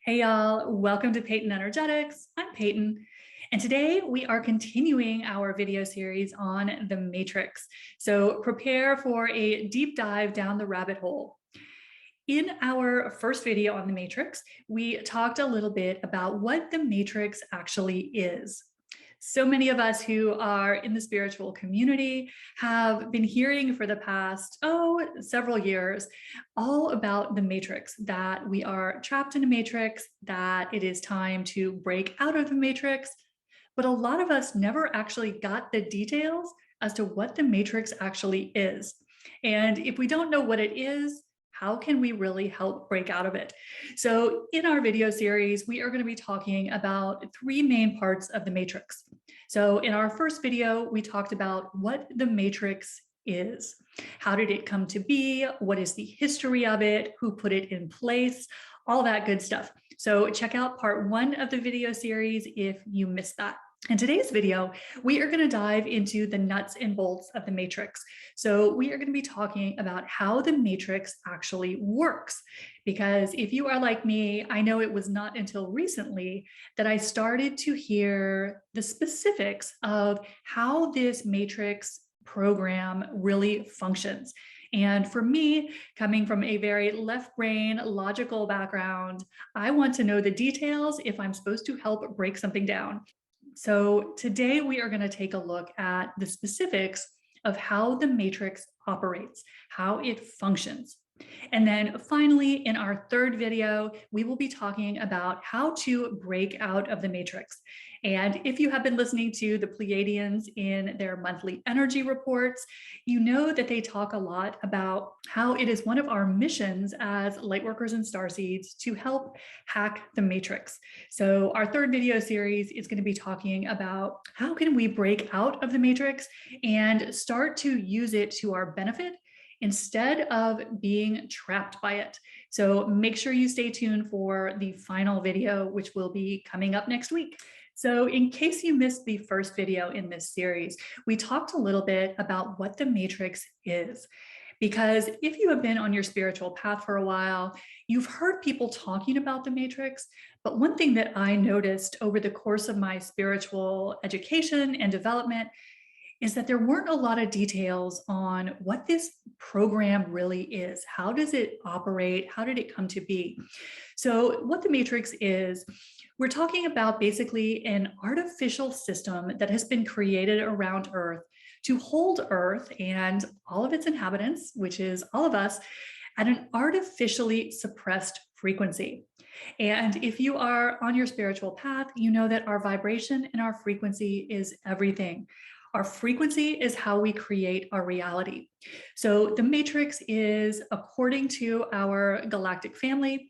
Hey y'all, welcome to Peyton Energetics. I'm Peyton, and today we are continuing our video series on the Matrix. So prepare for a deep dive down the rabbit hole. In our first video on the Matrix, we talked a little bit about what the Matrix actually is. So many of us who are in the spiritual community have been hearing for the past, several years, all about the matrix, that we are trapped in a matrix, that it is time to break out of the matrix. But a lot of us never actually got the details as to what the matrix actually is. And if we don't know what it is, how can we really help break out of it? So in our video series, we are going to be talking about three main parts of the matrix. So in our first video, we talked about what the matrix is. How did it come to be? What is the history of it? Who put it in place? All that good stuff. So check out part one of the video series if you missed that. In today's video, we are going to dive into the nuts and bolts of the matrix. So we are going to be talking about how the matrix actually works. Because if you are like me, I know it was not until recently that I started to hear the specifics of how this matrix program really functions. And for me, coming from a very left brain, logical background, I want to know the details if I'm supposed to help break something down. So today we are going to take a look at the specifics of how the matrix operates, how it functions. And then finally, in our third video, we will be talking about how to break out of the matrix. And if you have been listening to the Pleiadians in their monthly energy reports, you know that they talk a lot about how it is one of our missions as Lightworkers and Starseeds to help hack the matrix. So our third video series is going to be talking about how can we break out of the matrix and start to use it to our benefit instead of being trapped by it. So make sure you stay tuned for the final video, which will be coming up next week. So in case you missed the first video in this series, we talked a little bit about what the matrix is. Because if you have been on your spiritual path for a while, you've heard people talking about the matrix. But one thing that I noticed over the course of my spiritual education and development is that there weren't a lot of details on what this program really is. How does it operate? How did it come to be? So what the matrix is, we're talking about basically an artificial system that has been created around Earth to hold Earth and all of its inhabitants, which is all of us, at an artificially suppressed frequency. And if you are on your spiritual path, you know that our vibration and our frequency is everything. Our frequency is how we create our reality. So the matrix is, according to our galactic family,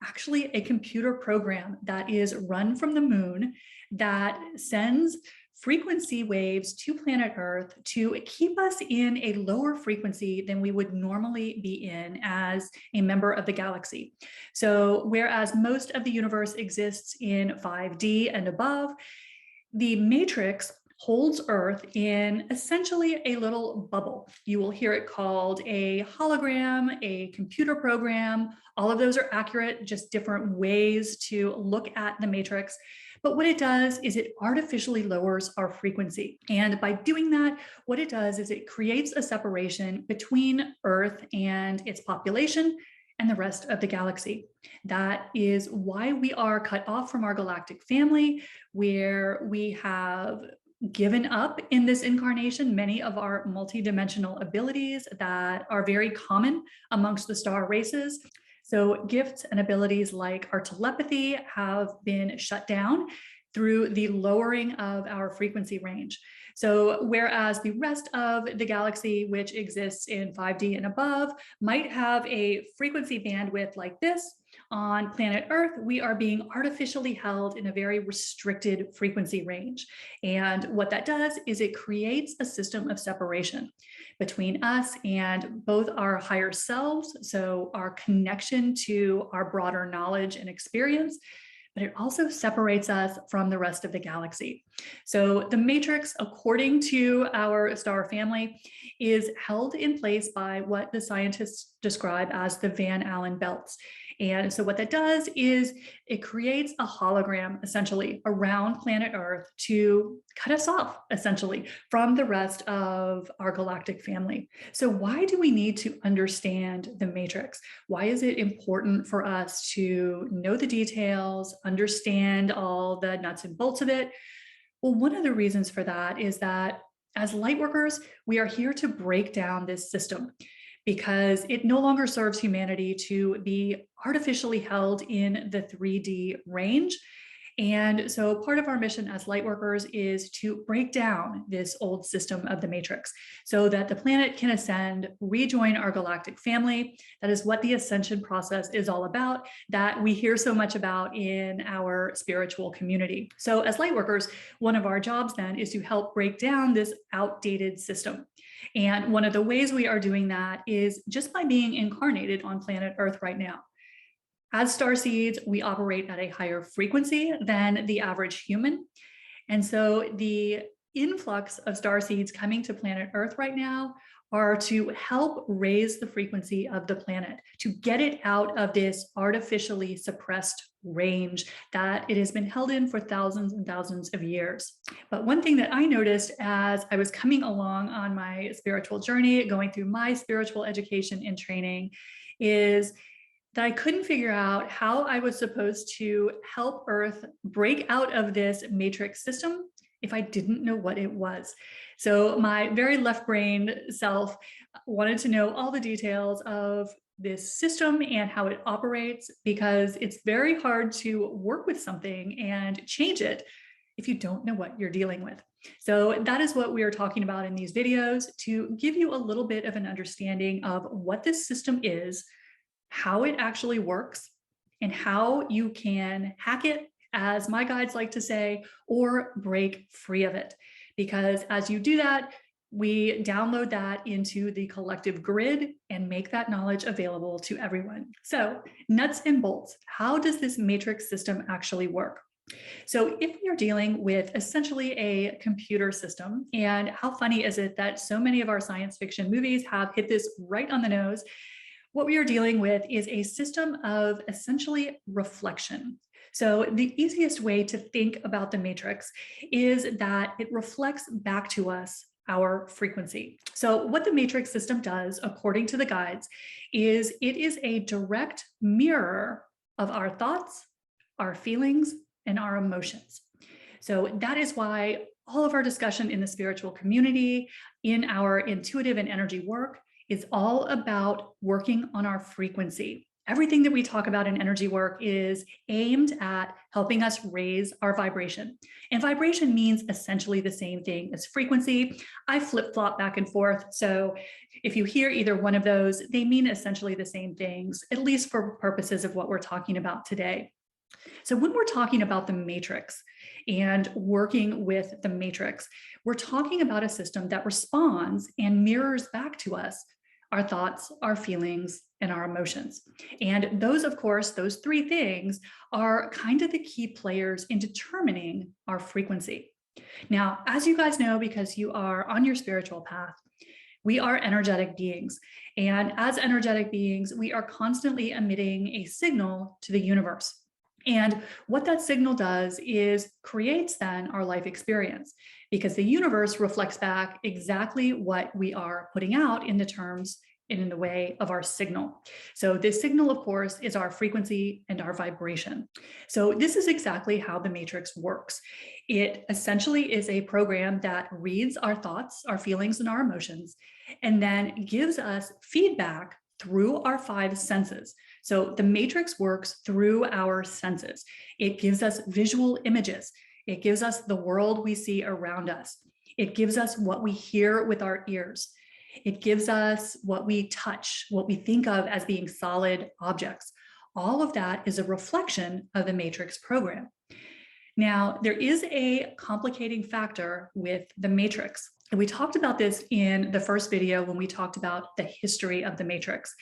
actually a computer program that is run from the moon that sends frequency waves to planet Earth to keep us in a lower frequency than we would normally be in as a member of the galaxy. So whereas most of the universe exists in 5D and above, the matrix holds Earth in essentially a little bubble. You will hear it called a hologram, a computer program. All of those are accurate, just different ways to look at the matrix. But what it does is it artificially lowers our frequency. And by doing that, what it does is it creates a separation between Earth and its population and the rest of the galaxy. That is why we are cut off from our galactic family, where we have given up in this incarnation many of our multidimensional abilities that are very common amongst the star races. So gifts and abilities like our telepathy have been shut down through the lowering of our frequency range. So whereas the rest of the galaxy, which exists in 5D and above, might have a frequency bandwidth like this, on planet Earth, we are being artificially held in a very restricted frequency range. And what that does is it creates a system of separation between us and both our higher selves, so our connection to our broader knowledge and experience, but it also separates us from the rest of the galaxy. So the matrix, according to our star family, is held in place by what the scientists describe as the Van Allen belts. And so what that does is it creates a hologram essentially around planet Earth to cut us off essentially from the rest of our galactic family. So why do we need to understand the matrix? Why is it important for us to know the details, understand all the nuts and bolts of it? Well, one of the reasons for that is that as light workers, we are here to break down this system because it no longer serves humanity to be artificially held in the 3D range. And so part of our mission as light workers is to break down this old system of the matrix so that the planet can ascend, rejoin our galactic family. That is what the ascension process is all about, that we hear so much about in our spiritual community. So as light workers, one of our jobs then is to help break down this outdated system. And one of the ways we are doing that is just by being incarnated on planet Earth right now. As starseeds, we operate at a higher frequency than the average human. And so the influx of starseeds coming to planet Earth right now are to help raise the frequency of the planet, to get it out of this artificially suppressed range that it has been held in for thousands and thousands of years. But one thing that I noticed as I was coming along on my spiritual journey, going through my spiritual education and training, is that I couldn't figure out how I was supposed to help Earth break out of this matrix system if I didn't know what it was. So my very left-brained self wanted to know all the details of this system and how it operates, because it's very hard to work with something and change it if you don't know what you're dealing with. So that is what we are talking about in these videos, to give you a little bit of an understanding of what this system is, how it actually works, and how you can hack it, as my guides like to say, or break free of it. Because as you do that, we download that into the collective grid and make that knowledge available to everyone. So nuts and bolts, how does this matrix system actually work? So if we are dealing with essentially a computer system, and how funny is it that so many of our science fiction movies have hit this right on the nose, what we are dealing with is a system of essentially reflection. So the easiest way to think about the matrix is that it reflects back to us our frequency. So what the matrix system does, according to the guides, is it is a direct mirror of our thoughts, our feelings, and our emotions. So that is why all of our discussion in the spiritual community, in our intuitive and energy work, is all about working on our frequency. Everything that we talk about in energy work is aimed at helping us raise our vibration. And vibration means essentially the same thing as frequency. I flip-flop back and forth. So if you hear either one of those, they mean essentially the same things, at least for purposes of what we're talking about today. So when we're talking about the matrix and working with the matrix, we're talking about a system that responds and mirrors back to us our thoughts, our feelings, and our emotions. And those, of course, those three things are kind of the key players in determining our frequency. Now, as you guys know, because you are on your spiritual path, we are energetic beings. And as energetic beings, we are constantly emitting a signal to the universe. And what that signal does is creates then our life experience, because the universe reflects back exactly what we are putting out in the terms and in the way of our signal. So this signal, of course, is our frequency and our vibration. So this is exactly how the matrix works. It essentially is a program that reads our thoughts, our feelings, and our emotions, and then gives us feedback through our 5 senses. So the matrix works through our senses. It gives us visual images. It gives us the world we see around us. It gives us what we hear with our ears. It gives us what we touch, what we think of as being solid objects. All of that is a reflection of the matrix program. Now, there is a complicating factor with the matrix. And we talked about this in the first video when we talked about the history of the matrix.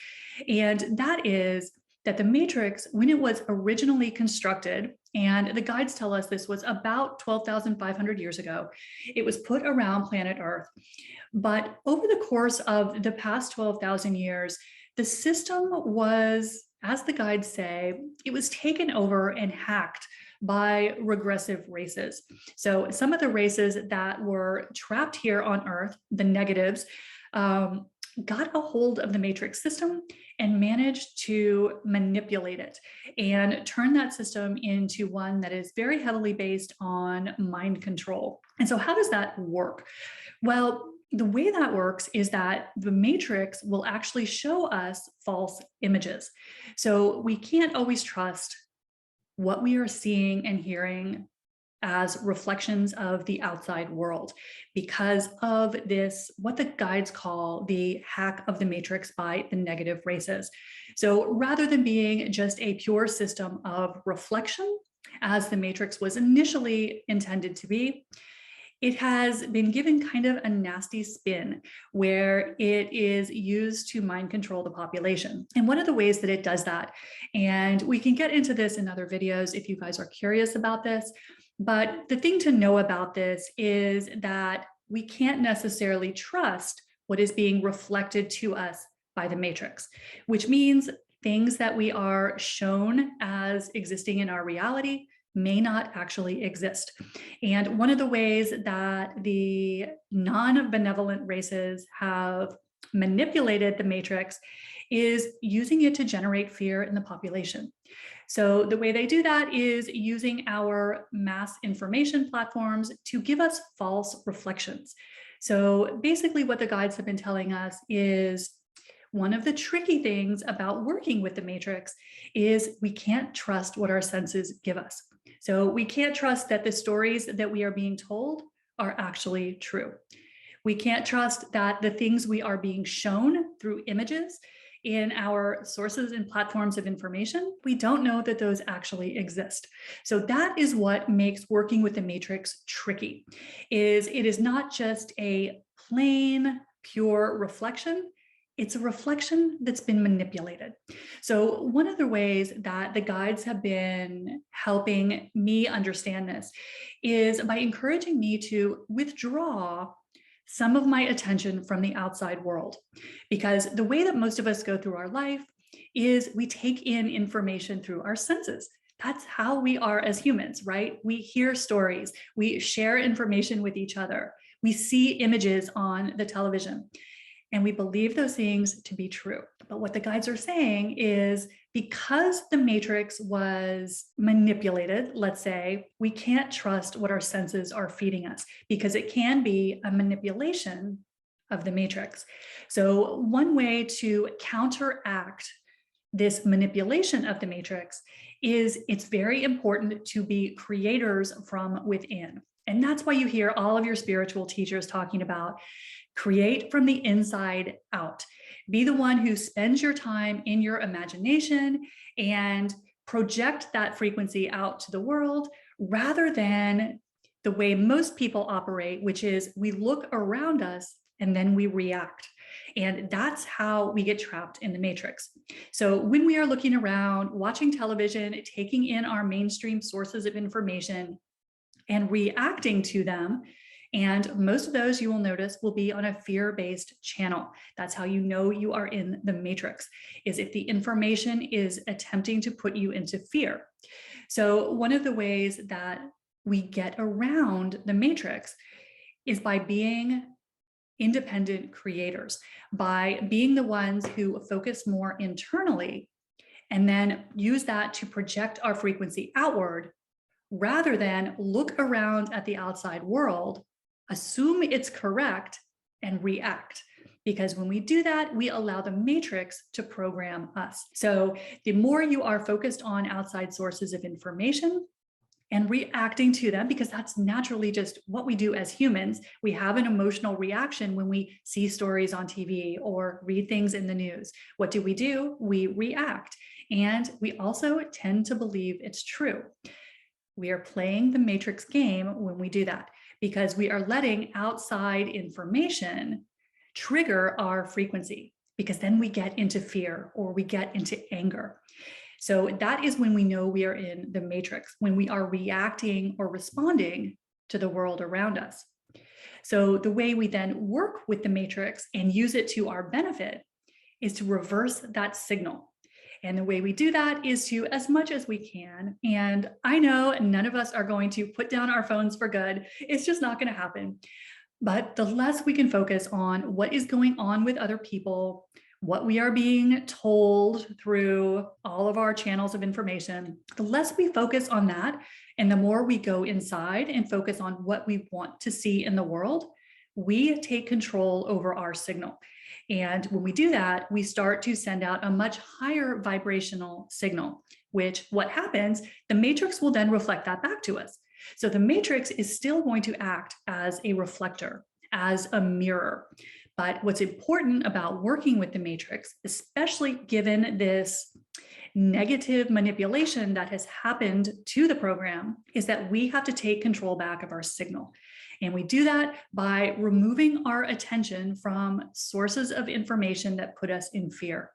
And that is that the matrix, when it was originally constructed, And the guides tell us this was about 12,500 years ago. It was put around planet Earth. But over the course of the past 12,000 years, the system was, as the guides say, it was taken over and hacked by regressive races. So some of the races that were trapped here on Earth, the negatives, got a hold of the matrix system and managed to manipulate it and turn that system into one that is very heavily based on mind control. And so how does that work? Well, the way that works is that the matrix will actually show us false images. So we can't always trust what we are seeing and hearing as reflections of the outside world because of this, what the guides call the hack of the matrix by the negative races. So rather than being just a pure system of reflection, as the matrix was initially intended to be, it has been given kind of a nasty spin where it is used to mind control the population. And one of the ways that it does that, and we can get into this in other videos if you guys are curious about this, but the thing to know about this is that we can't necessarily trust what is being reflected to us by the matrix, which means things that we are shown as existing in our reality may not actually exist. And one of the ways that the non-benevolent races have manipulated the matrix is using it to generate fear in the population. So the way they do that is using our mass information platforms to give us false reflections. So basically what the guides have been telling us is one of the tricky things about working with the matrix is we can't trust what our senses give us. So we can't trust that the stories that we are being told are actually true. We can't trust that the things we are being shown through images in our sources and platforms of information, we don't know that those actually exist. So that is what makes working with the matrix tricky, is it is not just a plain, pure reflection. It's a reflection that's been manipulated. So one of the ways that the guides have been helping me understand this is by encouraging me to withdraw some of my attention from the outside world. Because the way that most of us go through our life is we take in information through our senses. That's how we are as humans, right? We hear stories, we share information with each other, we see images on the television, and we believe those things to be true. But what the guides are saying is because the matrix was manipulated, let's say, we can't trust what our senses are feeding us because it can be a manipulation of the matrix. So one way to counteract this manipulation of the matrix is it's very important to be creators from within. And that's why you hear all of your spiritual teachers talking about create from the inside out. Be the one who spends your time in your imagination and project that frequency out to the world rather than the way most people operate, which is we look around us and then we react. And that's how we get trapped in the matrix. So when we are looking around, watching television, taking in our mainstream sources of information and reacting to them, and most of those you will notice will be on a fear-based channel. That's how you know you are in the matrix, is if the information is attempting to put you into fear. So one of the ways that we get around the matrix is by being independent creators, by being the ones who focus more internally and then use that to project our frequency outward rather than look around at the outside world, assume it's correct, and react. Because when we do that, we allow the matrix to program us. So the more you are focused on outside sources of information and reacting to them, because that's naturally just what we do as humans. We have an emotional reaction when we see stories on TV or read things in the news. What do? We react. And we also tend to believe it's true. We are playing the matrix game when we do that, because we are letting outside information trigger our frequency, because then we get into fear or we get into anger. So that is when we know we are in the matrix, when we are reacting or responding to the world around us. So the way we then work with the matrix and use it to our benefit is to reverse that signal. And the way we do that is to, as much as we can, and I know none of us are going to put down our phones for good. It's just not going to happen. But the less we can focus on what is going on with other people, what we are being told through all of our channels of information, the less we focus on that, and the more we go inside and focus on what we want to see in the world, we take control over our signal. And when we do that, we start to send out a much higher vibrational signal, which what happens, the matrix will then reflect that back to us. So the matrix is still going to act as a reflector, as a mirror. But what's important about working with the matrix, especially given this negative manipulation that has happened to the program, is that we have to take control back of our signal. And we do that by removing our attention from sources of information that put us in fear.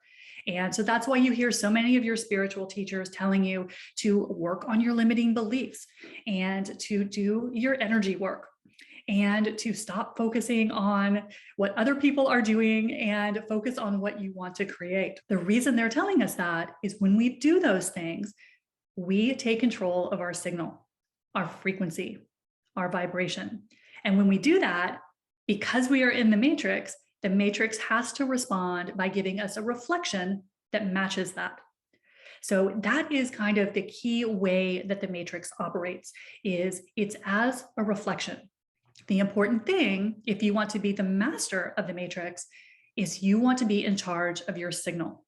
And so that's why you hear so many of your spiritual teachers telling you to work on your limiting beliefs and to do your energy work and to stop focusing on what other people are doing and focus on what you want to create. The reason they're telling us that is when we do those things, we take control of our signal, our frequency, our vibration. And when we do that, because we are in the matrix has to respond by giving us a reflection that matches that. So that is kind of the key way that the matrix operates, is it's as a reflection. The important thing, if you want to be the master of the matrix, is you want to be in charge of your signal.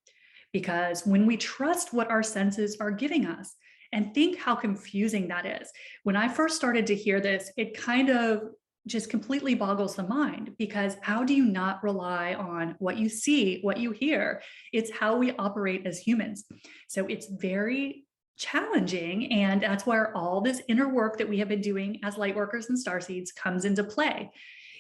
Because when we trust what our senses are giving us, and think how confusing that is. When I first started to hear this, it kind of just completely boggles the mind, because how do you not rely on what you see, what you hear? It's how we operate as humans. So it's very challenging, and that's where all this inner work that we have been doing as light workers and starseeds comes into play.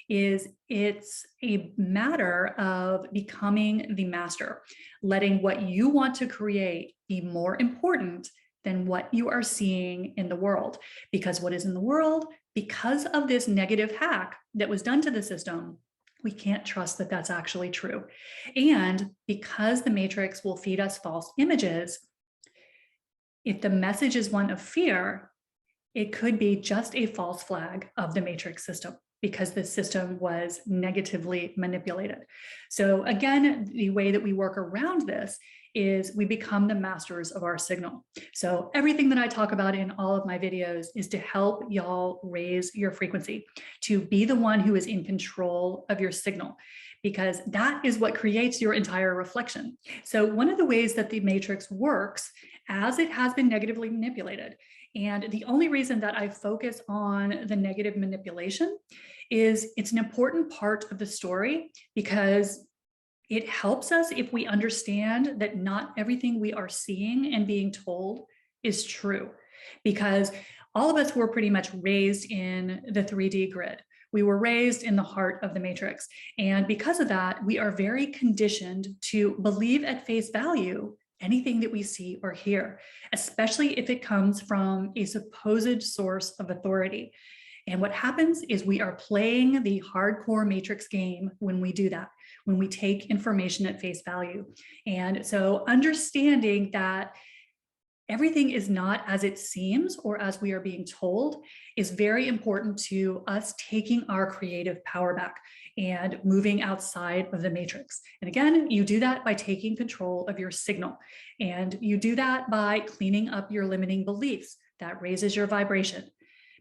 It's a matter of becoming the master, letting what you want to create be more important than what you are seeing in the world. Because what is in the world, because of this negative hack that was done to the system, we can't trust that that's actually true. And because the matrix will feed us false images, if the message is one of fear, it could be just a false flag of the matrix system, because the system was negatively manipulated. So again, the way that we work around this is we become the masters of our signal. So everything that I talk about in all of my videos is to help y'all raise your frequency, to be the one who is in control of your signal, because that is what creates your entire reflection. So one of the ways that the matrix works, as it has been negatively manipulated, and the only reason that I focus on the negative manipulation is it's an important part of the story, because it helps us if we understand that not everything we are seeing and being told is true, because all of us were pretty much raised in the 3D grid. We were raised in the heart of the matrix. And because of that, we are very conditioned to believe at face value anything that we see or hear, especially if it comes from a supposed source of authority. And what happens is we are playing the hardcore matrix game when we do that, when we take information at face value. And so understanding that everything is not as it seems or as we are being told is very important to us taking our creative power back and moving outside of the matrix. And again, you do that by taking control of your signal. And you do that by cleaning up your limiting beliefs. That raises your vibration.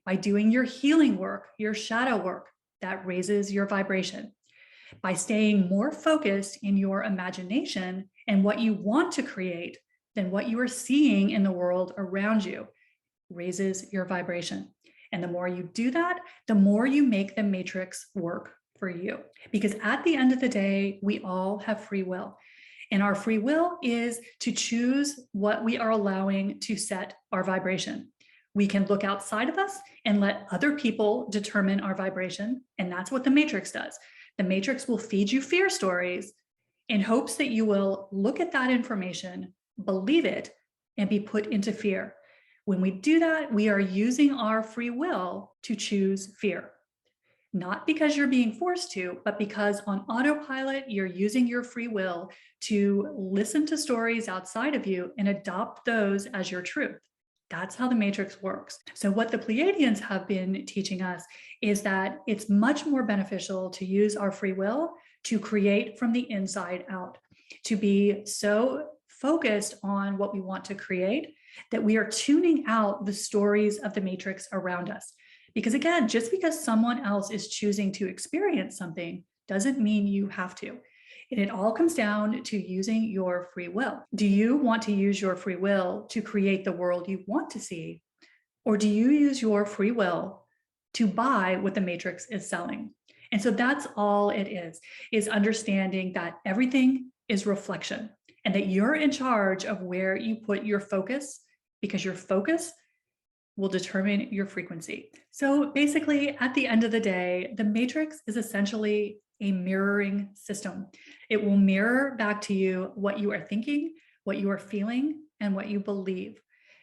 By doing your healing work, your shadow work, that raises your vibration. By staying more focused in your imagination and what you want to create than what you are seeing in the world around you, raises your vibration. And the more you do that, the more you make the matrix work for you. Because at the end of the day, we all have free will. And our free will is to choose what we are allowing to set our vibration. We can look outside of us and let other people determine our vibration. And that's what the matrix does. The matrix will feed you fear stories in hopes that you will look at that information, believe it, and be put into fear. When we do that, we are using our free will to choose fear. Not because you're being forced to, but because on autopilot, you're using your free will to listen to stories outside of you and adopt those as your truth. That's how the matrix works. So what the Pleiadians have been teaching us is that it's much more beneficial to use our free will to create from the inside out, to be so focused on what we want to create that we are tuning out the stories of the matrix around us. Because again, just because someone else is choosing to experience something doesn't mean you have to. And it all comes down to using your free will. Do you want to use your free will to create the world you want to see? Or do you use your free will to buy what the matrix is selling? And so that's all it is understanding that everything is reflection and that you're in charge of where you put your focus, because your focus will determine your frequency. So basically, at the end of the day, the matrix is essentially a mirroring system. It will mirror back to you what you are thinking, what you are feeling, and what you believe.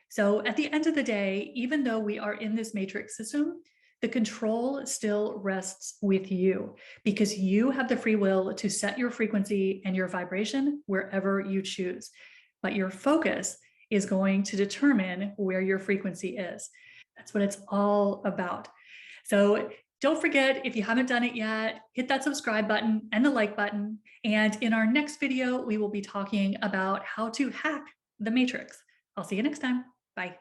So at the end of the day, even though we are in this matrix system, the control still rests with you because you have the free will to set your frequency and your vibration wherever you choose. But your focus is going to determine where your frequency is. That's what it's all about. So don't forget, if you haven't done it yet, hit that subscribe button and the like button. And in our next video, we will be talking about how to hack the matrix. I'll see you next time. Bye.